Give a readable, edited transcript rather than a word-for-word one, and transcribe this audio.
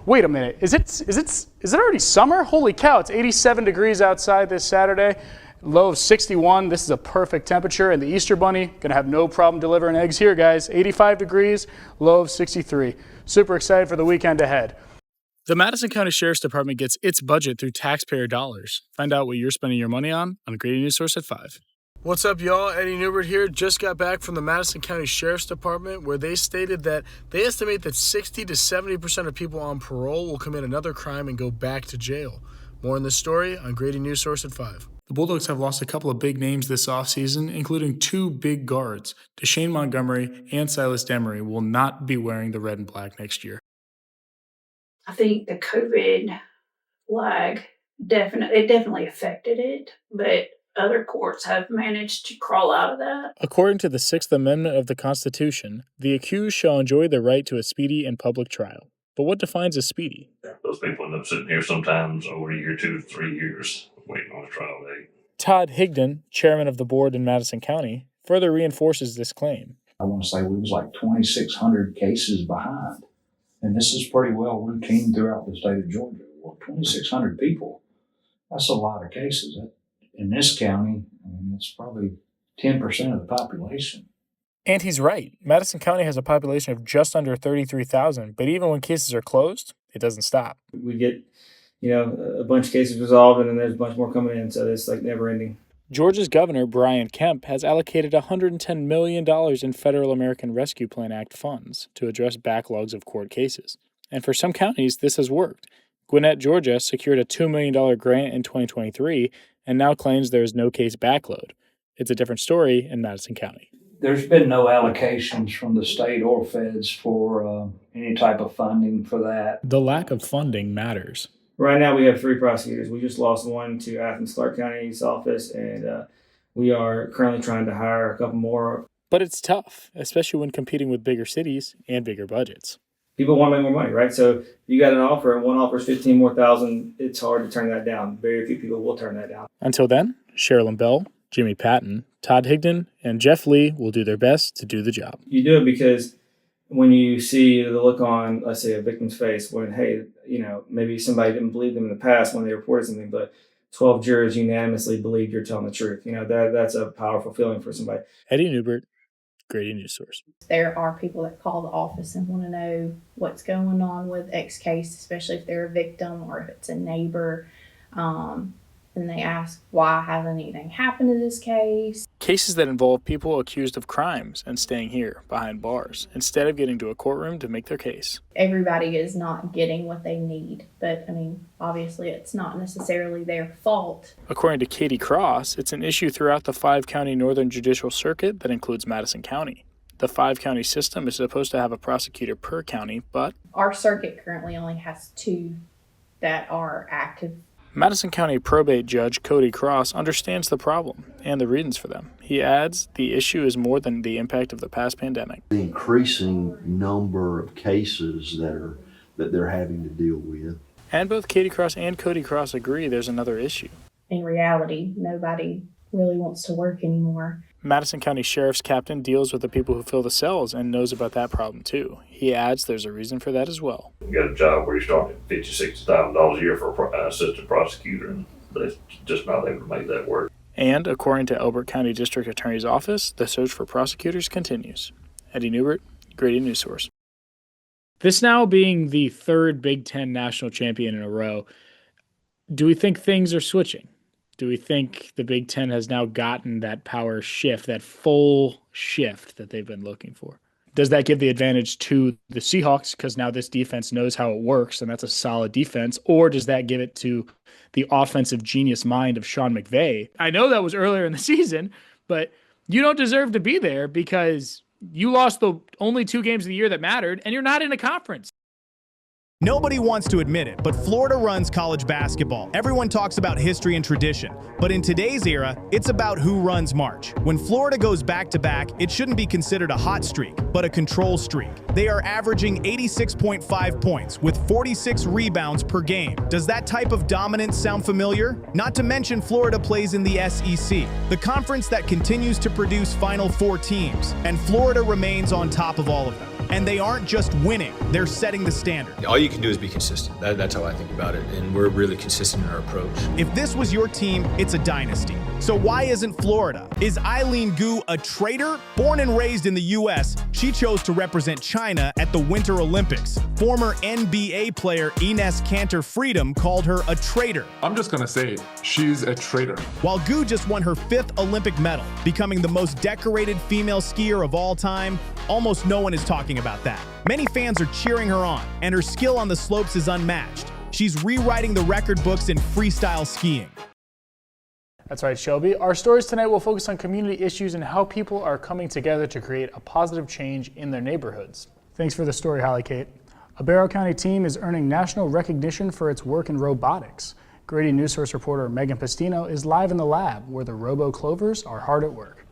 Wait a minute, is it already summer? Holy cow, it's 87 degrees outside this Saturday, low of 61. This is a perfect temperature, and the Easter Bunny gonna have no problem delivering eggs here, guys. 85 degrees, low of 63. Super excited for the weekend ahead. The Madison County Sheriff's Department gets its budget through taxpayer dollars. Find out what you're spending your money on Grady News Source at 5. What's up, y'all? Eddie Neubert here. Just got back from the Madison County Sheriff's Department, where they stated that they estimate that 60 to 70% of people on parole will commit another crime and go back to jail. More on this story on Grady News Source at 5. The Bulldogs have lost a couple of big names this offseason, including two big guards. Deshane Montgomery and Silas Demery will not be wearing the red and black next year. I think the COVID lag definitely affected it, but other courts have managed to crawl out of that. According to the Sixth Amendment of the Constitution, the accused shall enjoy the right to a speedy and public trial. But what defines a speedy? Those people end up sitting here sometimes over a year, 2 to 3 years, waiting on a trial date. Todd Higdon, chairman of the board in Madison County, further reinforces this claim. I want to say we was like 2,600 cases behind. And this is pretty well routine throughout the state of Georgia. Well, 2,600 people, that's a lot of cases. In this county, I mean, it's probably 10% of the population. And he's right. Madison County has a population of just under 33,000, but even when cases are closed, it doesn't stop. We get, a bunch of cases resolved, and then there's a bunch more coming in, so it's like never ending. Georgia's Governor, Brian Kemp, has allocated $110 million in Federal American Rescue Plan Act funds to address backlogs of court cases. And for some counties, this has worked. Gwinnett, Georgia, secured a $2 million grant in 2023 and now claims there is no case backload. It's a different story in Madison County. There's been no allocations from the state or feds for any type of funding for that. The lack of funding matters. Right now we have 3 prosecutors. We just lost one to Athens-Clarke County's office, and we are currently trying to hire a couple more. But it's tough, especially when competing with bigger cities and bigger budgets. People want to make more money, right? So you got an offer and one offers $15,000 more, it's hard to turn that down. Very few people will turn that down. Until then, Sherilyn Bell, Jimmy Patton, Todd Higdon, and Jeff Lee will do their best to do the job. You do it because when you see the look on, let's say, a victim's face when, hey, maybe somebody didn't believe them in the past when they reported something, but 12 jurors unanimously believed you're telling the truth. That's a powerful feeling for somebody. Eddie Neubert, Grady News Source. There are people that call the office and want to know what's going on with X case, especially if they're a victim or if it's a neighbor. And they ask, why hasn't anything happened to this case? Cases that involve people accused of crimes and staying here behind bars instead of getting to a courtroom to make their case. Everybody is not getting what they need, but obviously it's not necessarily their fault. According to Katie Cross, it's an issue throughout the 5-county Northern Judicial Circuit that includes Madison County. The 5-county system is supposed to have a prosecutor per county, but our circuit currently only has 2 that are active. Madison County probate judge Cody Cross understands the problem and the reasons for them. He adds the issue is more than the impact of the past pandemic. The increasing number of cases that they're having to deal with. And both Katie Cross and Cody Cross agree there's another issue. In reality, nobody really wants to work anymore. Madison County Sheriff's captain deals with the people who fill the cells and knows about that problem too. He adds there's a reason for that as well. You got a job where you're starting at $50,000, $60,000 a year for an assistant prosecutor, and they're just not able to make that work. And according to Elbert County District Attorney's Office, the search for prosecutors continues. Eddie Neubert, Grady News Source. This now being the 3rd Big Ten national champion in a row, do we think things are switching? Do we think the Big Ten has now gotten that power shift, that full shift that they've been looking for? Does that give the advantage to the Seahawks because now this defense knows how it works and that's a solid defense? Or does that give it to the offensive genius mind of Sean McVay? I know that was earlier in the season, but you don't deserve to be there because you lost the only 2 games of the year that mattered and you're not in a conference. Nobody wants to admit it, but Florida runs college basketball. Everyone talks about history and tradition, but in today's era, it's about who runs March. When Florida goes back-to-back, it shouldn't be considered a hot streak, but a control streak. They are averaging 86.5 points with 46 rebounds per game. Does that type of dominance sound familiar? Not to mention Florida plays in the SEC, the conference that continues to produce Final Four teams, and Florida remains on top of all of them. And they aren't just winning, they're setting the standard. All you can do is be consistent. That's how I think about it, and we're really consistent in our approach. If this was your team, it's a dynasty. So why isn't Florida? Is Eileen Gu a traitor? Born and raised in the U.S., she chose to represent China at the Winter Olympics. Former NBA player Ines Kanter Freedom called her a traitor. I'm just gonna say it. She's a traitor. While Gu just won her 5th Olympic medal, becoming the most decorated female skier of all time, almost no one is talking about that. Many fans are cheering her on, and her skill on the slopes is unmatched. She's rewriting the record books in freestyle skiing. That's right, Shelby. Our stories tonight will focus on community issues and how people are coming together to create a positive change in their neighborhoods. Thanks for the story, Holly Kate. A Barrow County team is earning national recognition for its work in robotics. Grady News Source reporter Megan Pastino is live in the lab where the robo-clovers are hard at work.